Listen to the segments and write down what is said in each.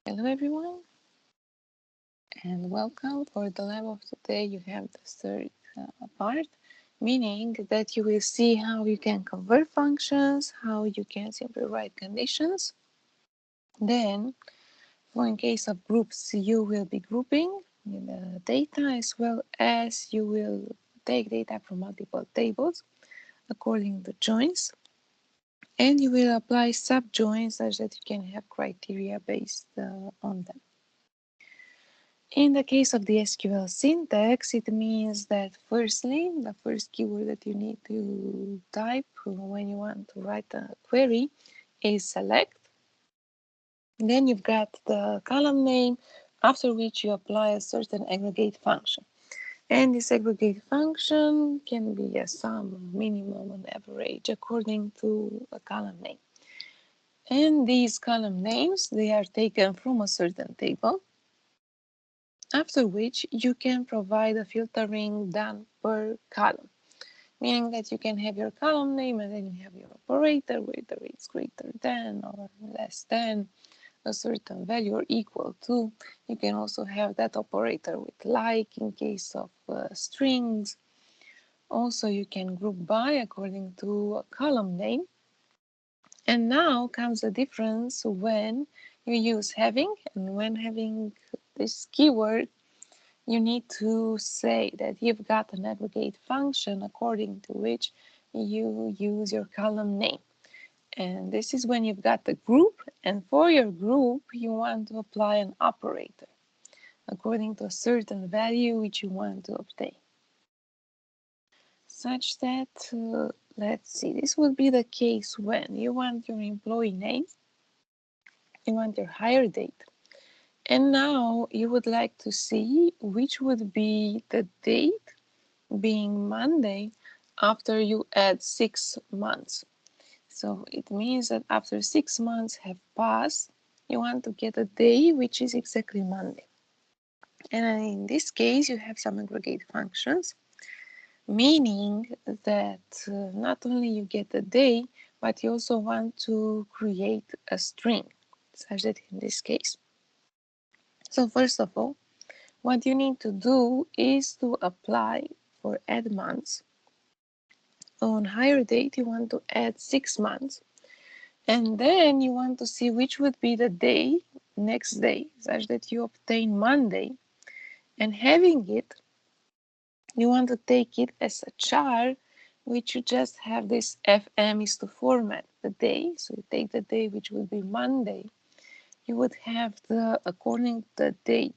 Hello everyone and welcome. For the lab of today you have the third part, meaning that you will see how you can convert functions, how you can simply write conditions. Then for in case of groups you will be grouping the data as well as you will take data from multiple tables according to joins, and you will apply subjoins such that you can have criteria based on them. In the case of the SQL syntax, it means that firstly, the first keyword that you need to type when you want to write a query is select. Then you've got the column name, after which you apply a certain aggregate function. And this aggregate function can be a sum, minimum, and average according to a column name. And these column names, they are taken from a certain table, after which you can provide a filtering done per column, meaning that you can have your column name and then you have your operator, whether it's greater than or less than a certain value or equal to. You can also have that operator with like in case of strings. Also, you can group by according to a column name. And now comes the difference when you use having, and when having this keyword you need to say that you've got an aggregate function according to which you use your column name. And this is when you've got the group, and for your group you want to apply an operator according to a certain value which you want to obtain. Such that, let's see, this would be the case when you want your employee name, you want your hire date, and now you would like to see which would be the date being Monday after you add 6 months. So it means that after 6 months have passed, you want to get a day which is exactly Monday. And in this case, you have some aggregate functions, meaning that not only you get a day, but you also want to create a string, such that in this case. So first of all, what you need to do is to apply for add months. On hire date, you want to add 6 months. And then you want to see which would be the day, next day, such that you obtain Monday. And having it, you want to take it as a char, which you just have this FM is to format the day. So you take the day, which would be Monday. You would have the, according to the date,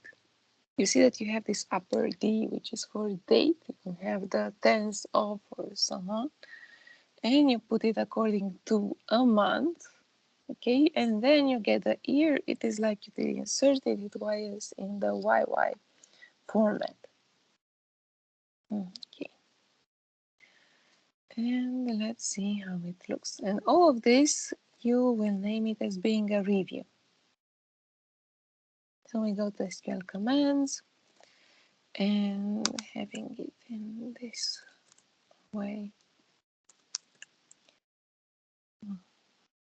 you see that you have this upper D, which is for date. You can have the tense of or so on. And you put it according to a month, okay, and then you get the year. It is like you did inserted it was in the YY format. Okay, and let's see how it looks. And all of this you will name it as being a review. So we go to SQL commands and having it in this way.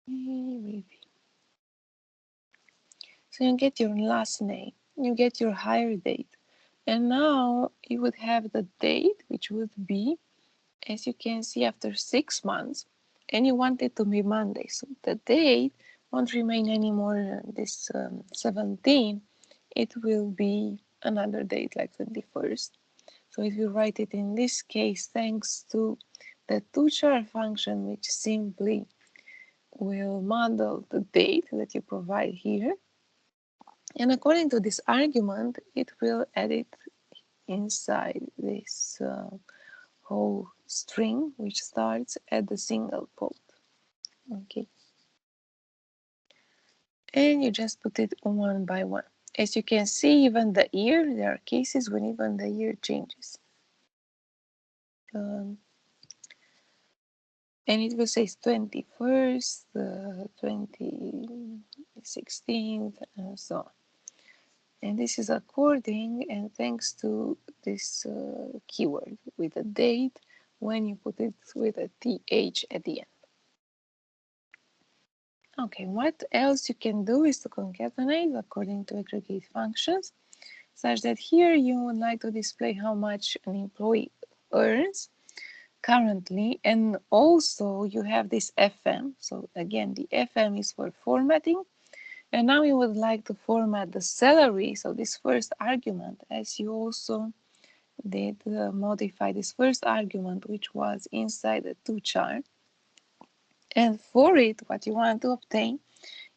Review. So you get your last name, you get your hire date, and now you would have the date, which would be, as you can see, after 6 months, and you want it to be Monday. So the date won't remain anymore this 17. It will be another date like 21st. So if you write it in this case, thanks to the toChar function, which simply will model the date that you provide here. And according to this argument, it will edit inside this whole string, which starts at the single quote. Okay. And you just put it one by one. As you can see, even the year, there are cases when even the year changes. And it will say 21st, 2016, and so on. And this is according and thanks to this keyword with a date when you put it with a th at the end. Okay, what else you can do is to concatenate according to aggregate functions, such that here you would like to display how much an employee earns currently, and also you have this FM. So again, the FM is for formatting, and now you would like to format the salary. So this first argument, as you also did modify this first argument, which was inside the to chart, and for it, what you want to obtain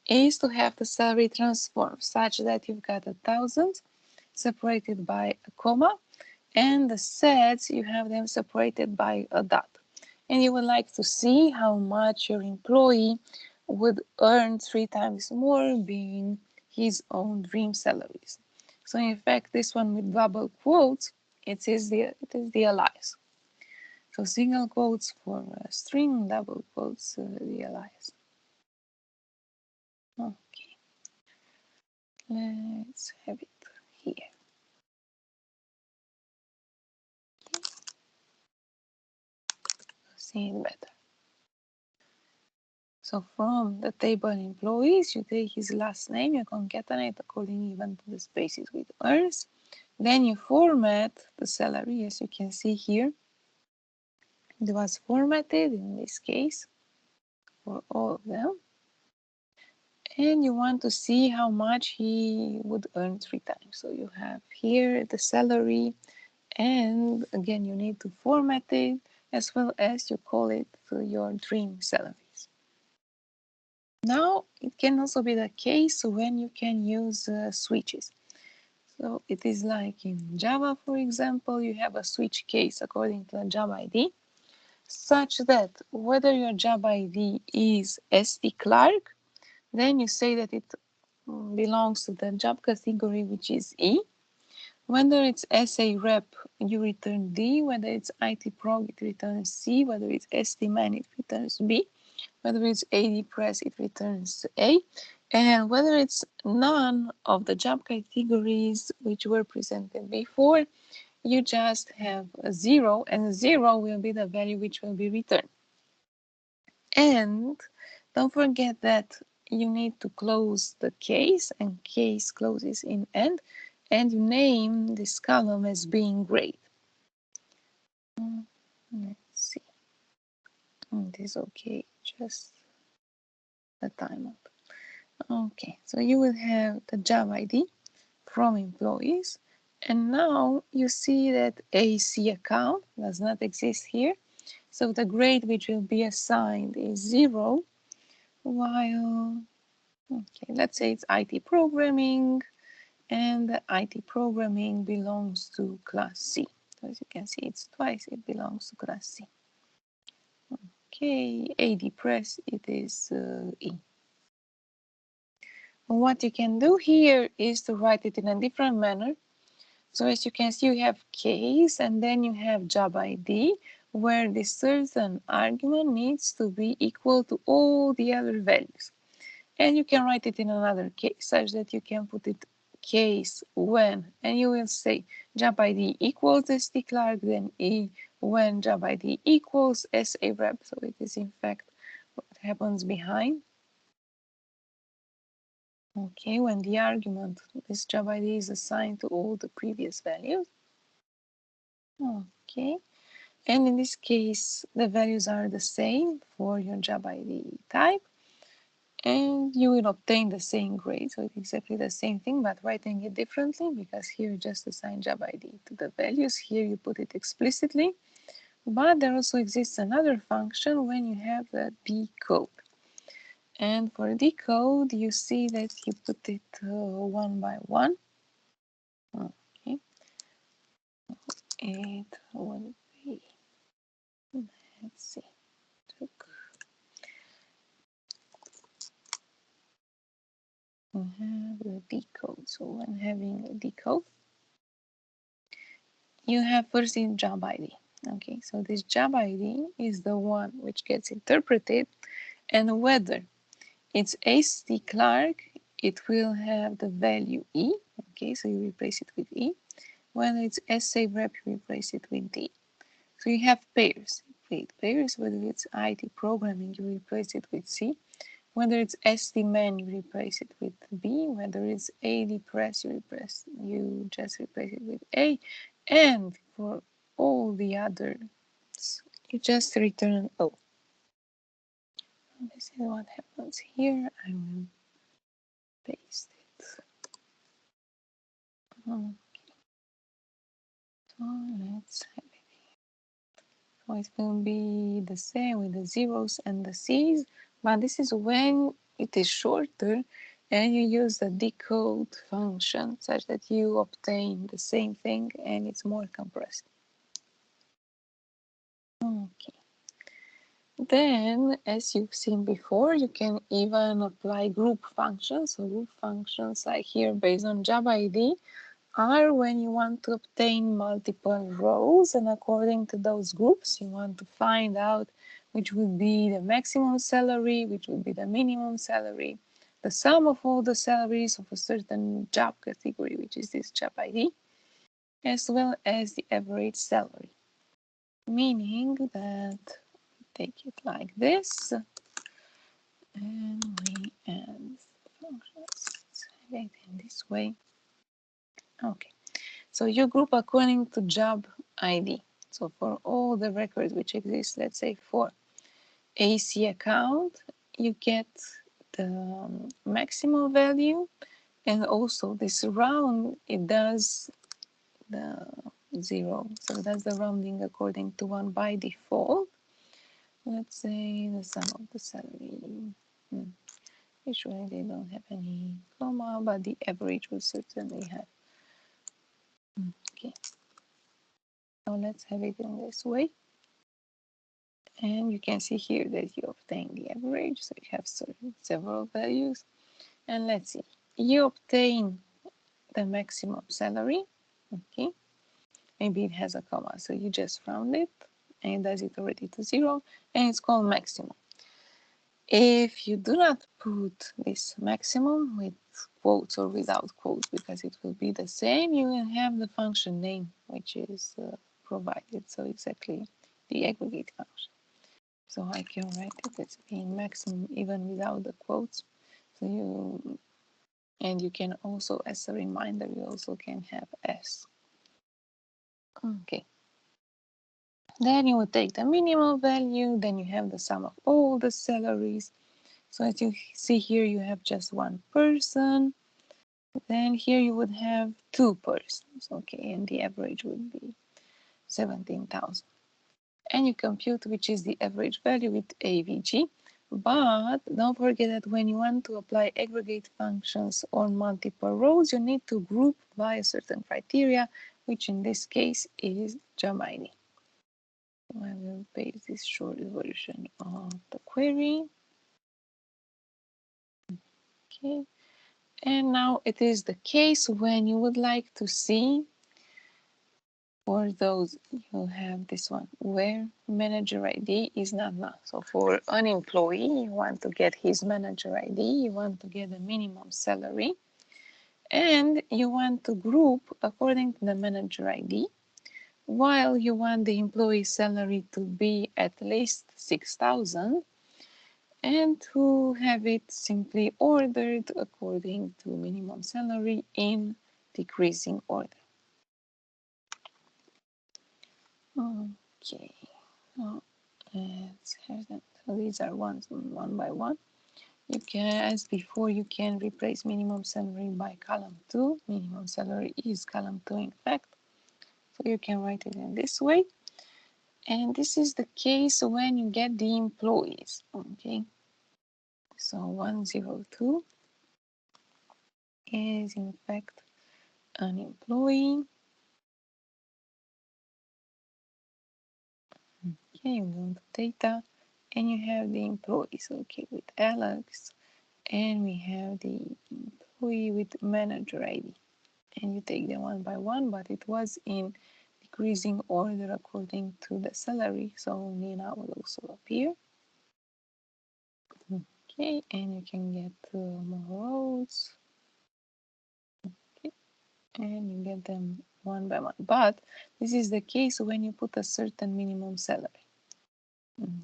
is to have the salary transform such that you've got 1,000 separated by a comma, and the sets you have them separated by a dot. And you would like to see how much your employee would earn 3 times more, being his own dream salaries. So in fact, this one with double quotes, it is the alias. So single quotes for a string, double quotes the alias. Okay, let's have it here. See it better. So from the table employees, you take his last name, you concatenate according even to the spaces with earns. Then you format the salary, as you can see here. It was formatted in this case for all of them. And you want to see how much he would earn 3 times. So you have here the salary, and again you need to format it as well as you call it your dream salaries. Now it can also be the case when you can use switches. So it is like in Java, for example, you have a switch case according to the job ID, such that whether your job ID is ST Clark, then you say that it belongs to the job category, which is E. Whether it's SA Rep, you return D. Whether it's IT Prog, it returns C. Whether it's ST Man, it returns B. Whether it's AD Press, it returns A. And whether it's none of the job categories which were presented before, you just have a 0, and 0 will be the value which will be returned. And don't forget that you need to close the case, and case closes in end, and you name this column as being grade. Let's see. It is okay, just the timeout. Okay, so you will have the job ID from employees, and now you see that AC account does not exist here. So the grade which will be assigned is 0, while, okay, let's say it's IT programming, and the IT programming belongs to class C. So as you can see, it's twice, it belongs to class C. Okay, AD Press, it is E. What you can do here is to write it in a different manner. So as you can see, you have case, and then you have job ID, where this certain argument needs to be equal to all the other values. And you can write it in another case, such that you can put it case when, and you will say job ID equals ST Clark, then E when job ID equals SA Rep. So it is in fact what happens behind. Okay, when the argument, this job ID is assigned to all the previous values. Okay, and in this case, the values are the same for your job ID type, and you will obtain the same grade. So it's exactly the same thing, but writing it differently, because here you just assign job ID to the values. Here you put it explicitly, but there also exists another function when you have the decode. And for decode, you see that you put it one by one. Okay, it will be, let's see, we have the decode. So when having a decode, you have first in job ID. Okay, so this job ID is the one which gets interpreted, and whether it's ST Clark, it will have the value E. Okay, so you replace it with E. When it's SA Rep, you replace it with D. So you have pairs. Whether it's IT programming, you replace it with C. Whether it's SD man, you replace it with B. Whether it's AD press, you just replace it with A. And for all the others, you just return O. This is what happens here. I will paste it. Okay, so let's have it. So it will be the same with the zeros and the C's, but this is when it is shorter and you use the decode function such that you obtain the same thing and it's more compressed. Okay. Then, as you've seen before, you can even apply group functions. So group functions like here based on job ID are when you want to obtain multiple rows, and according to those groups you want to find out which would be the maximum salary, which would be the minimum salary, the sum of all the salaries of a certain job category, which is this job ID, as well as the average salary. Meaning that we take it like this and we add functions in this way. Okay. So you group according to job ID. So for all the records which exist, let's say for AC account, you get the maximum value, and also this round, it does the 0. So that's the rounding according to 1 by default. Let's say the sum of the salary. Usually they don't have any comma, but the average will certainly have. Okay. So let's have it in this way. And you can see here that you obtain the average. So you have several values. And let's see, you obtain the maximum salary. Okay. Maybe it has a comma. So you just round it and it does it already to 0. And it's called maximum. If you do not put this maximum with quotes or without quotes, because it will be the same, you will have the function name, which is provided. So exactly the aggregate function. So I can write it as being maximum even without the quotes. So you can also, as a reminder, you also can have S. Okay. Then you would take the minimum value, then you have the sum of all the salaries. So as you see here, you have just one person. Then here you would have two persons, okay, and the average would be 17,000. And you compute which is the average value with AVG. But don't forget that when you want to apply aggregate functions on multiple rows, you need to group by a certain criteria, which in this case is job ID. So I will paste this short version of the query. Okay. And now it is the case when you would like to see, for those you have this one, where manager ID is not null. So for an employee, you want to get his manager ID, you want to get the minimum salary, and you want to group according to the manager ID, while you want the employee salary to be at least 6,000, and to have it simply ordered according to minimum salary in decreasing order. Okay, so let's have them. So these are one by one. You can, as before, you can replace minimum salary by column 2. Minimum salary is column 2 in fact. So you can write it in this way. And this is the case when you get the employees. Okay, so 102 is in fact an employee. Okay, you go to data and you have the employees. Okay, with Alex, and we have the employee with manager ID. And you take them one by one, but it was in decreasing order according to the salary. So Nina will also appear. Okay, and you can get more rows. Okay, and you get them one by one. But this is the case when you put a certain minimum salary.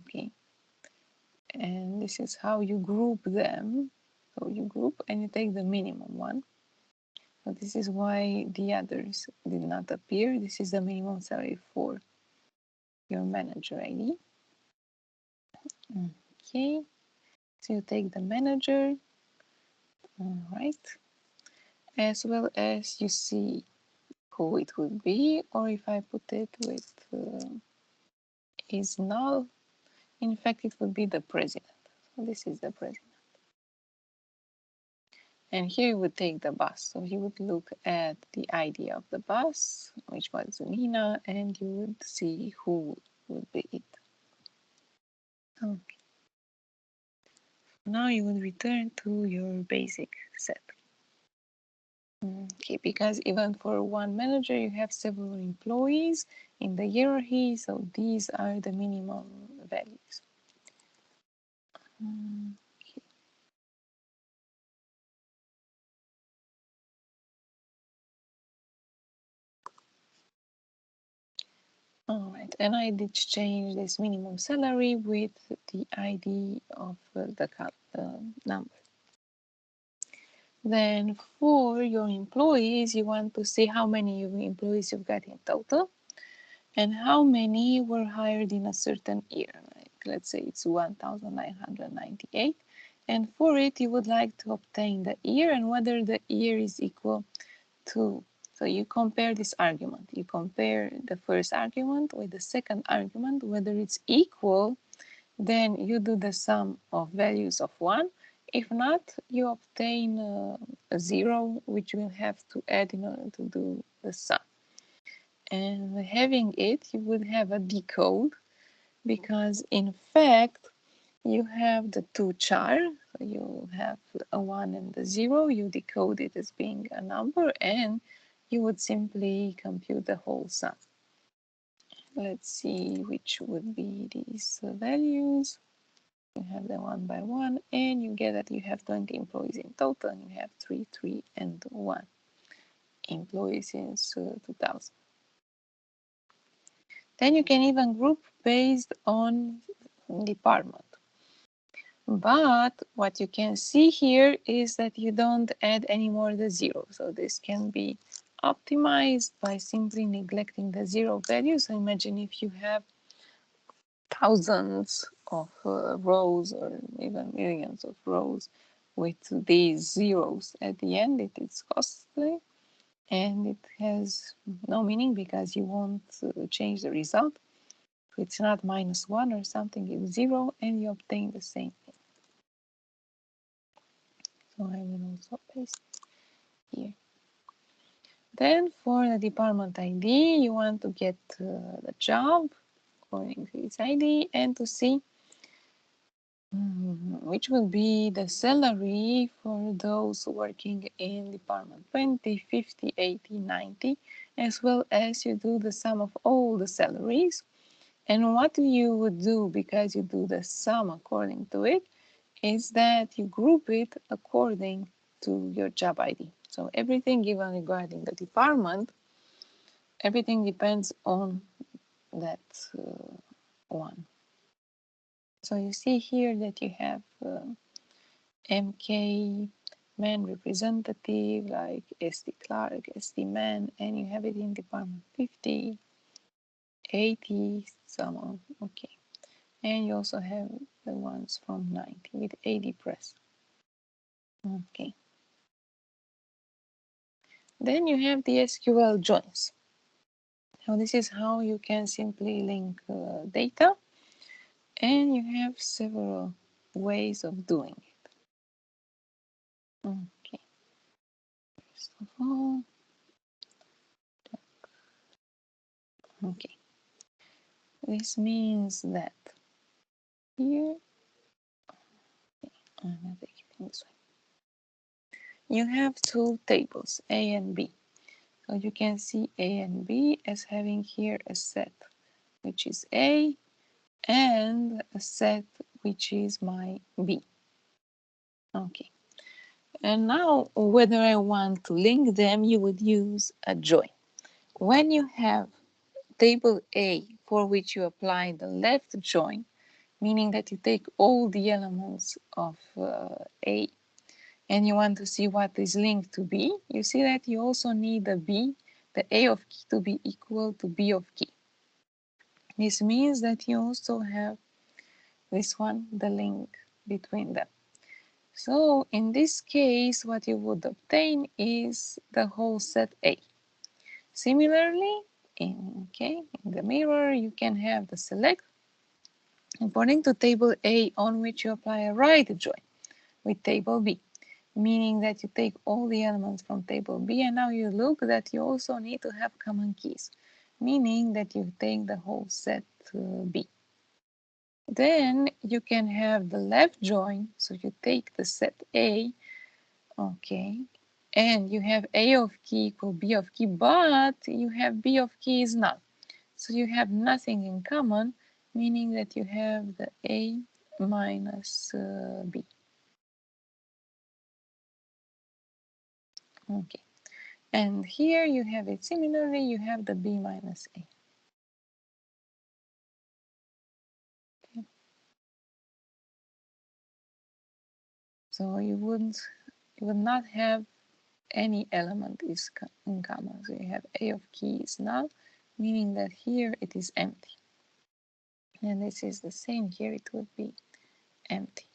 Okay, And this is how you group them. So you group and you take the minimum one. So this is why the others did not appear. This is the minimum salary for your manager ID. Okay, so you take the manager, all right, as well as you see who it would be, or if I put it with is null, in fact it would be the president. So this is the president. And here you would take the bus. So you would look at the ID of the bus, which was Nina, and you would see who would be it. Okay. Now you would return to your basic set. Okay, because even for one manager, you have several employees in the hierarchy, so these are the minimum values. Okay. All right, and I did change this minimum salary with the ID of the number. Then for your employees, you want to see how many employees you've got in total and how many were hired in a certain year. Like let's say it's 1998. And for it, you would like to obtain the year and whether the year is equal to. So you compare this argument. You compare the first argument with the second argument, whether it's equal. Then you do the sum of values of 1. If not, you obtain a 0, which you will have to add in order to do the sum. And having it, you would have a decode because in fact, you have the two char. So you have a 1 and a 0. You decode it as being a number and you would simply compute the whole sum. Let's see which would be these values. You have them one by one, and you get that you have 20 employees in total, and you have 3, 3, and 1 employees since 2000. Then you can even group based on department. But what you can see here is that you don't add any more the zero. So this can be optimized by simply neglecting the zero value. So imagine if you have thousands of rows or even millions of rows with these zeros at the end, it is costly and it has no meaning because you won't change the result. If it's not -1 or something, it's 0 and you obtain the same thing. So I will also paste here. Then for the department ID, you want to get the job according to its ID and to see which will be the salary for those working in department 20, 50, 80, 90, as well as you do the sum of all the salaries. And what you would do, because you do the sum according to it, is that you group it according to your job ID. So everything given regarding the department, everything depends on that one. So you see here that you have MK, man representative, like SD Clark, SD man, and you have it in department 50, 80, someone, okay. And you also have the ones from 90 with AD press. Okay. Then you have the SQL joins. Now this is how you can simply link data, and you have several ways of doing it. Okay. First of all, okay. This means that here, I'm going to take it this way. You have two tables, A and B. So you can see A and B as having here a set, which is A, and a set, which is my B. Okay. And now, whether I want to link them, you would use a join. When you have table A for which you apply the left join, meaning that you take all the elements of A and you want to see what is linked to B, you see that you also need the A of key to be equal to B of key. This means that you also have this one, the link between them. So in this case, what you would obtain is the whole set A. Similarly, in the mirror, you can have the select according to table A on which you apply a right join with table B, meaning that you take all the elements from table B and now you look that you also need to have common keys, meaning that you take the whole set B. Then you can have the left join, so you take the set A, and you have A of key equal B of key, but you have B of key is null. So you have nothing in common, meaning that you have the A minus B. Okay. And here you have it similarly, you have the B minus A. Okay. So you would not have any element is in common. So you have A of key is null, meaning that here it is empty. And this is the same here, it would be empty.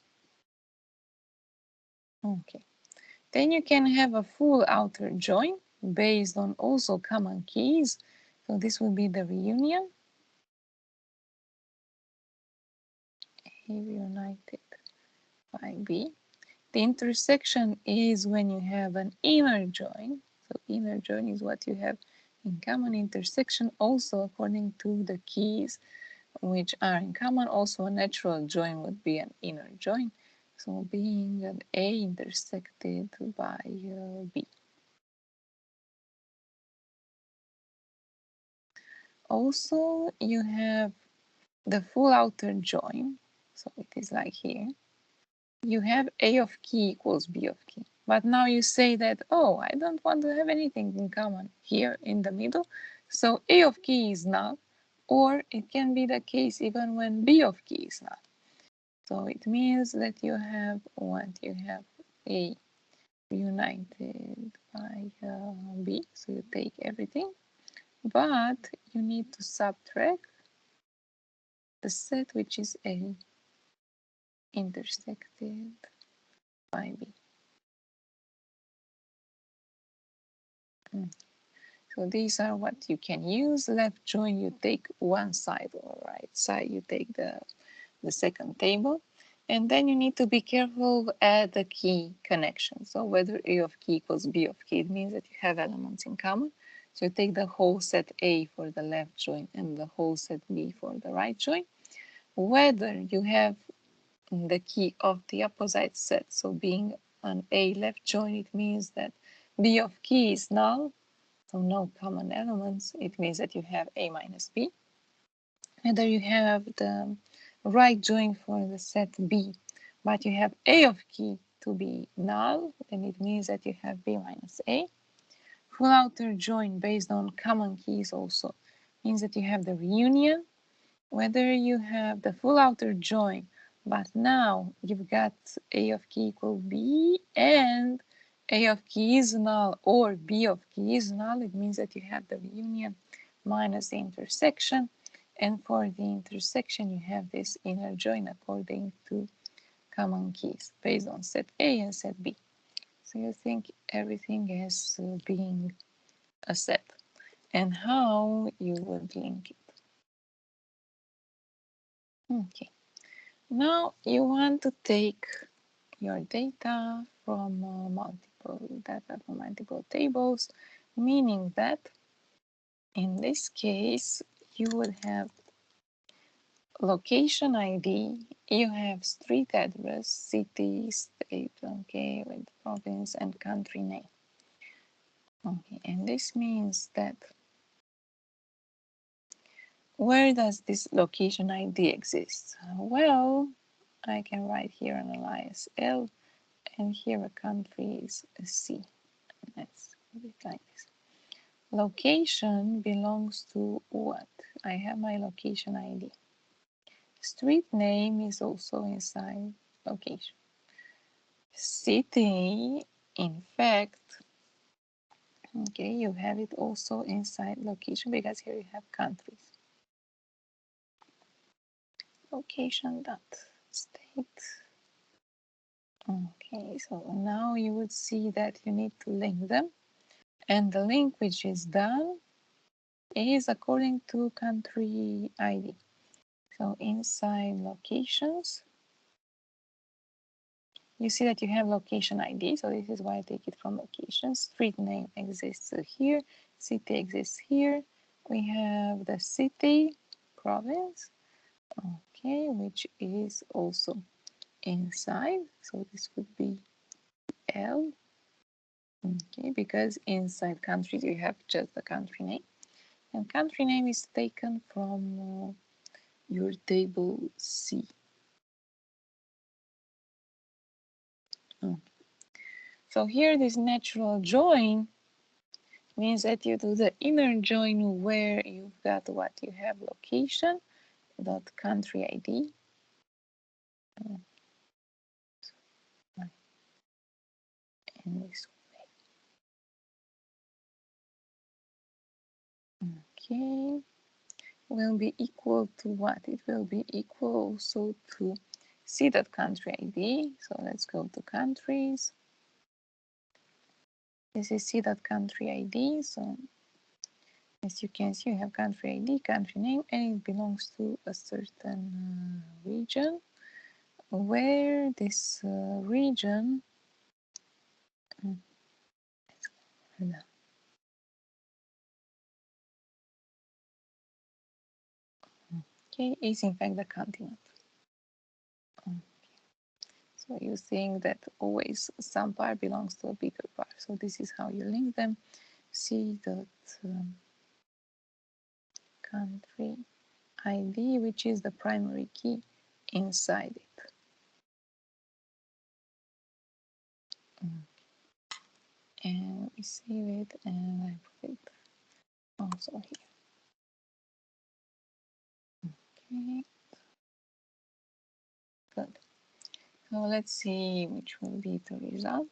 Okay. Then you can have a full outer join based on also common keys. So this will be the reunion. A united by B. The intersection is when you have an inner join. So inner join is what you have in common. Intersection also according to the keys which are in common. Also a natural join would be an inner join. So being an A intersected by B. Also you have the full outer join. So it is like here. You have A of key equals B of key. But now you say that, oh, I don't want to have anything in common here in the middle. So A of key is null, or it can be the case even when B of key is null. So it means that you have what? You have A united by B. So you take everything, but you need to subtract the set which is A intersected by B. Mm. So these are what you can use. Left join, you take one side, or right side, you take the second table. And then you need to be careful at the key connection. So whether A of key equals B of key, it means that you have elements in common. So you take the whole set A for the left join and the whole set B for the right join. Whether you have the key of the opposite set, so being an A left join, it means that B of key is null, so no common elements, it means that you have A minus B. Whether you have the right join for the set B, but you have A of key to be null, then it means that you have B minus A. Full outer join based on common keys also means that you have the reunion. Whether you have the full outer join, but now you've got A of key equal B and A of key is null or B of key is null, it means that you have the reunion minus the intersection. And for the intersection, you have this inner join according to common keys based on set A and set B. So you think everything as being a set and how you would link it. Okay. Now you want to take your data from multiple tables, meaning that in this case you would have location ID, you have street address, city, state, okay, with province and country name. Okay, and this means that where does this location ID exist? Well, I can write here an alias L and here a country is a C. Let's put it like this. Location belongs to what? I have my location ID. Street name is also inside location. City, in fact, okay, you have it also inside location because here you have countries. Location dot state. Okay, so now you would see that you need to link them, and the link which is done is according to country ID. So inside locations, you see that you have location ID. So this is why I take it from location. Street name exists here. City exists here. We have the city, province, okay, which is also inside. So this would be L, okay, because inside countries you have just the country name. And country name is taken from your table C. So here this natural join means that you do the inner join where you've got what you have location dot country ID in this way. Okay, will be equal to what? It will be equal also to C dot country ID. So let's go to countries. This is C dot country ID. So as you can see, you have country ID, country name, and it belongs to a certain region where this region okay, is in fact the continent. So you think that always some part belongs to a bigger part. So this is how you link them. C dot country ID, which is the primary key inside it. And we save it and I put it also here. Okay, good. So let's see which will be the result.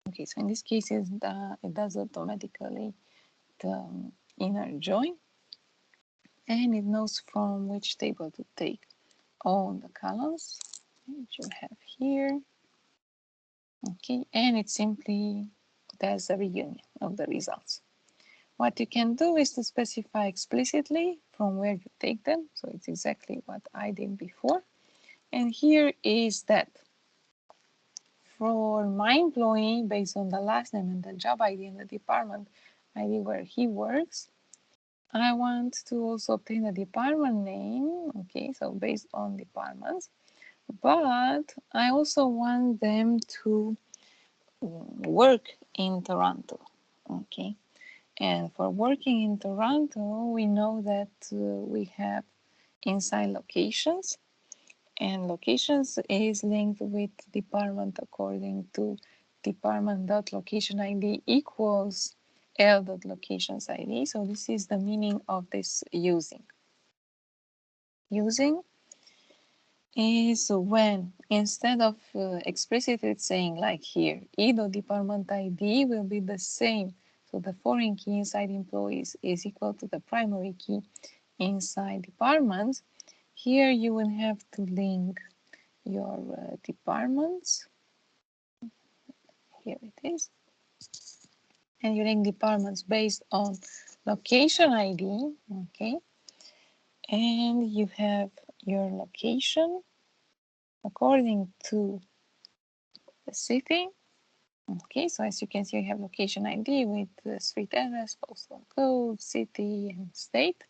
Okay, so in this case, it does automatically the inner join, and it knows from which table to take all the columns which you have here. Okay, and it simply does a reunion of the results. What you can do is to specify explicitly from where you take them. So it's exactly what I did before. And here is that for my employee, based on the last name and the job ID and the department ID where he works, I want to also obtain the department name. Okay, so based on departments, but I also want them to work in Toronto. Okay, and for working in Toronto, we know that we have inside locations, and locations is linked with department according to department.location ID equals L.locations ID. So this is the meaning of this using. Using is when instead of explicitly saying like here, either department ID will be the same. So the foreign key inside employees is equal to the primary key inside departments. Here you will have to link your departments. Here it is. And you link departments based on location ID. Okay. And you have your location according to the city. Okay, so as you can see, you have location ID with the street address, postal code, city, and state.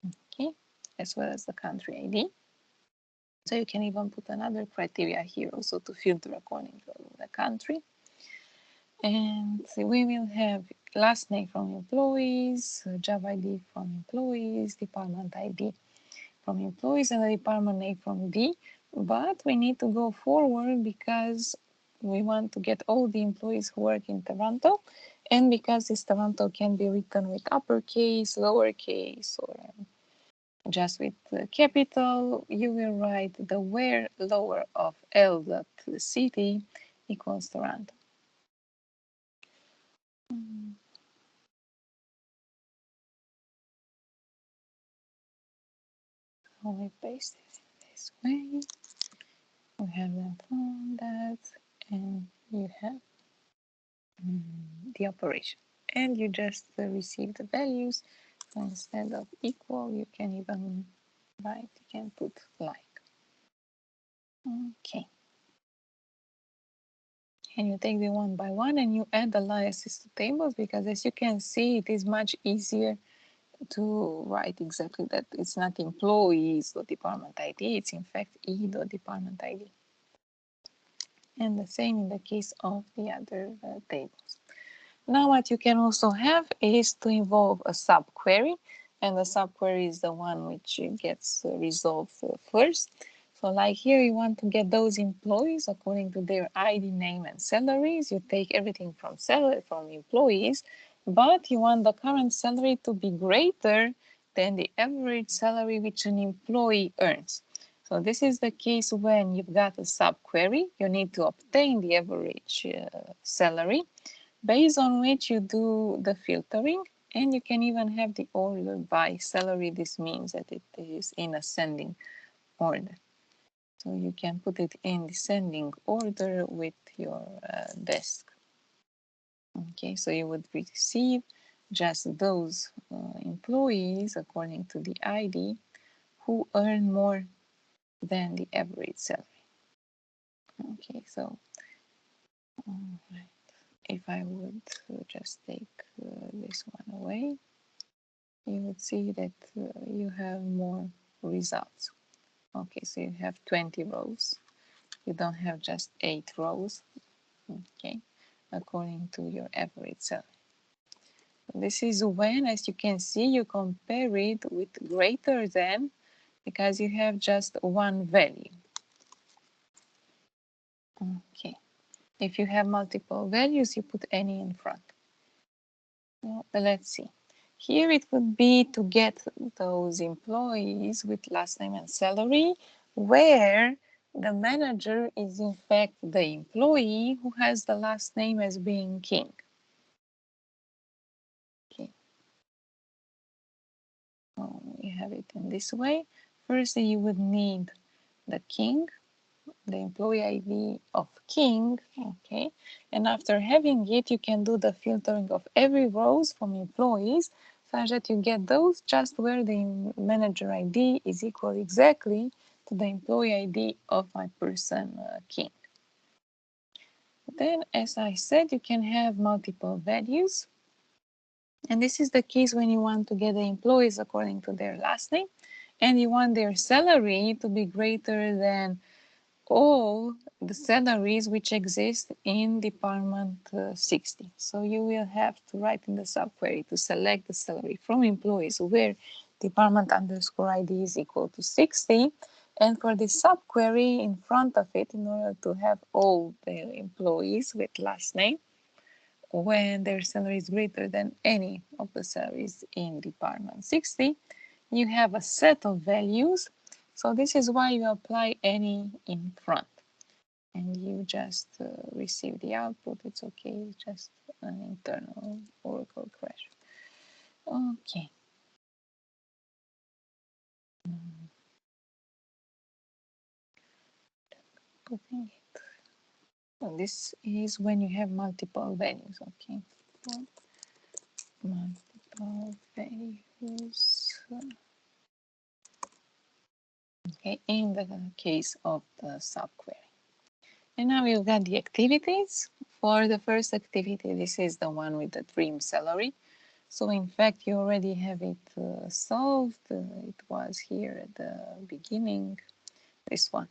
Okay, as well as the country ID. So you can even put another criteria here also to filter according to the country. And we will have last name from employees, job ID from employees, department ID from employees, and the department name from D. But we need to go forward because we want to get all the employees who work in Toronto, and because this Toronto can be written with uppercase, lowercase, or just with capital, you will write the where lower of L dot city equals Toronto. So we paste it this way. We have then found that, and you have the operation. And you just receive the values. So instead of equal, you can even write, you can put like. Okay. And you take the one by one and you add the aliases to tables, because as you can see, it is much easier to write exactly that. It's not employees or department ID, it's in fact E or department ID. And the same in the case of the other tables. Now what you can also have is to involve a subquery, and the subquery is the one which gets resolved first. So like here you want to get those employees according to their ID, name and salaries. You take everything from employees, but you want the current salary to be greater than the average salary which an employee earns. So this is the case when you've got a subquery. You need to obtain the average salary, based on which you do the filtering, and you can even have the order by salary. This means that it is in ascending order. So you can put it in descending order with your desk. Okay, so you would receive just those employees according to the ID who earn more than the average salary. Okay, so if I would just take this one away, you would see that you have more results. Okay, so you have 20 rows. You don't have just 8 rows, okay, according to your average salary. This is when, as you can see, you compare it with greater than, because you have just one value. Okay, if you have multiple values, you put any in front. Well, let's see. Here it would be to get those employees with last name and salary, where the manager is in fact the employee who has the last name as being King. Okay. So we have it in this way. First, you would need the King, the employee ID of King, okay, and after having it, you can do the filtering of every rows from employees, such that you get those just where the manager ID is equal exactly to the employee ID of my person King. Then, as I said, you can have multiple values, and this is the case when you want to get the employees according to their last name, and you want their salary to be greater than all the salaries which exist in department 60. So you will have to write in the subquery to select the salary from employees where department underscore ID is equal to 60. And for the subquery in front of it, in order to have all the employees with last name, when their salary is greater than any of the salaries in department 60, you have a set of values. So this is why you apply any in front, and you just receive the output. It's okay, it's just an internal Oracle crash. Okay. Putting it. So this is when you have multiple values. Okay. Multiple values. Okay, in the case of the subquery. And now you've got the activities. For the first activity, this is the one with the dream salary. So in fact, you already have it solved. It was here at the beginning. This one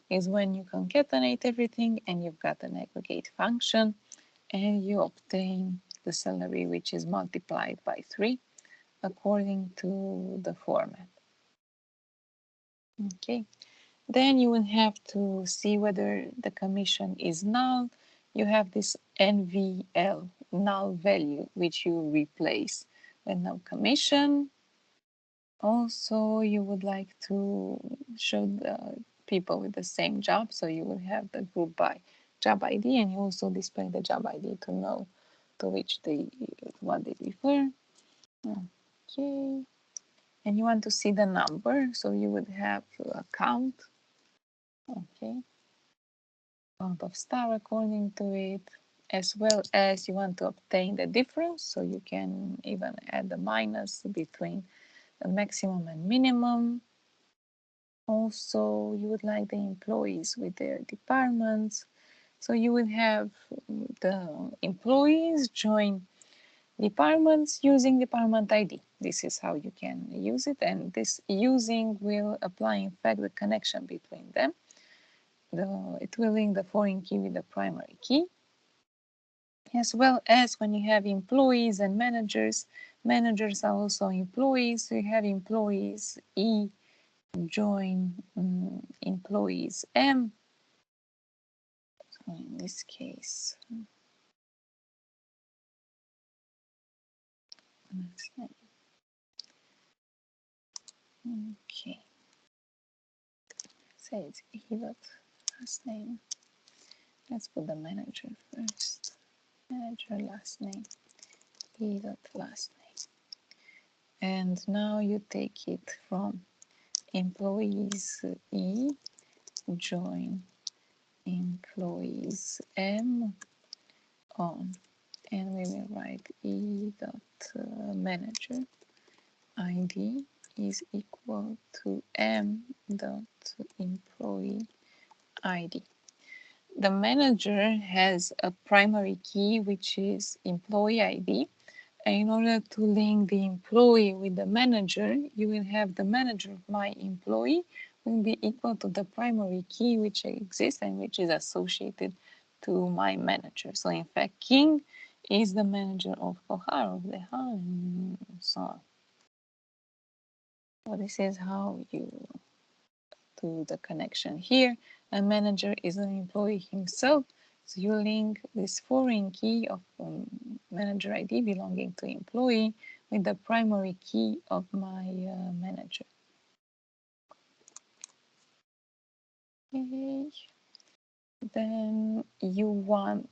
is when you concatenate everything and you've got an aggregate function and you obtain the salary which is multiplied by 3 according to the format. Okay. Then you will have to see whether the commission is null. You have this NVL, null value, which you replace with no commission. Also, you would like to show the people with the same job, so you will have the group by job ID, and you also display the job ID to know to which what they refer. Okay, and you want to see the number, so you would have a count. Okay, count of star according to it, as well as you want to obtain the difference, so you can even add the minus between the maximum and minimum. Also, you would like the employees with their departments. So you would have the employees join departments using department ID. This is how you can use it, and this using will apply in fact the connection between them. It will link the foreign key with the primary key, as well as when you have employees and managers. Managers are also employees, so you have employees E join employees M. So in this case, okay, say it's E dot last name. Let's put the manager first. Manager last name, E dot last name. And now you take it from employees E, join employees M on, and we will write E dot manager ID is equal to M dot employee ID. The manager has a primary key, which is employee ID. And in order to link the employee with the manager, you will have the manager of my employee will be equal to the primary key which exists and which is associated to my manager. So in fact, King is the manager of Kohar, of Lehar, and so on. So this is how you do the connection here. A manager is an employee himself. So you link this foreign key of manager ID belonging to employee with the primary key of my manager. Okay. Then you want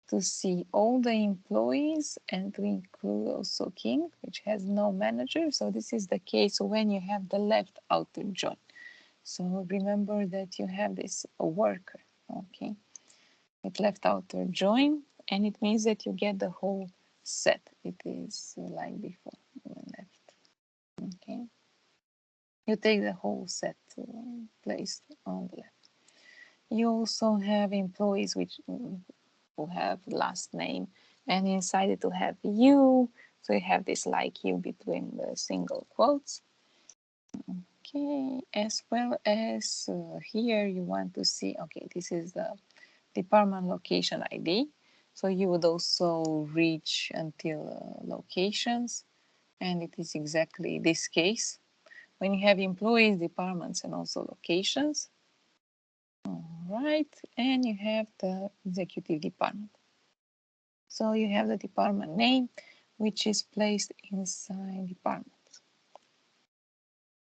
to see all the employees and to include also King, which has no manager. So this is the case when you have the left outer join. So remember that you have this worker, okay? It left outer join, and it means that you get the whole set. It is like before, left, okay? You take the whole set placed on the left. You also have employees which who have last name, and inside it to have you. So you have this like you between the single quotes. Okay, as well as here you want to see, okay, this is the department location ID. So you would also reach until locations, and it is exactly this case. When you have employees, departments, and also locations. All right, and you have the executive department. So you have the department name, which is placed inside departments.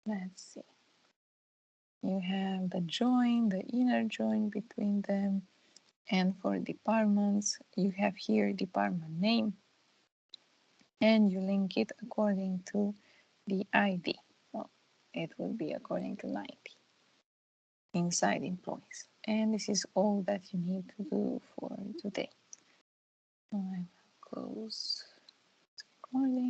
Let's see. You have the join, the inner join between them. And for departments, you have here department name, and you link it according to the ID. So it will be according to 90 inside employees. And this is all that you need to do for today. So I will close recording.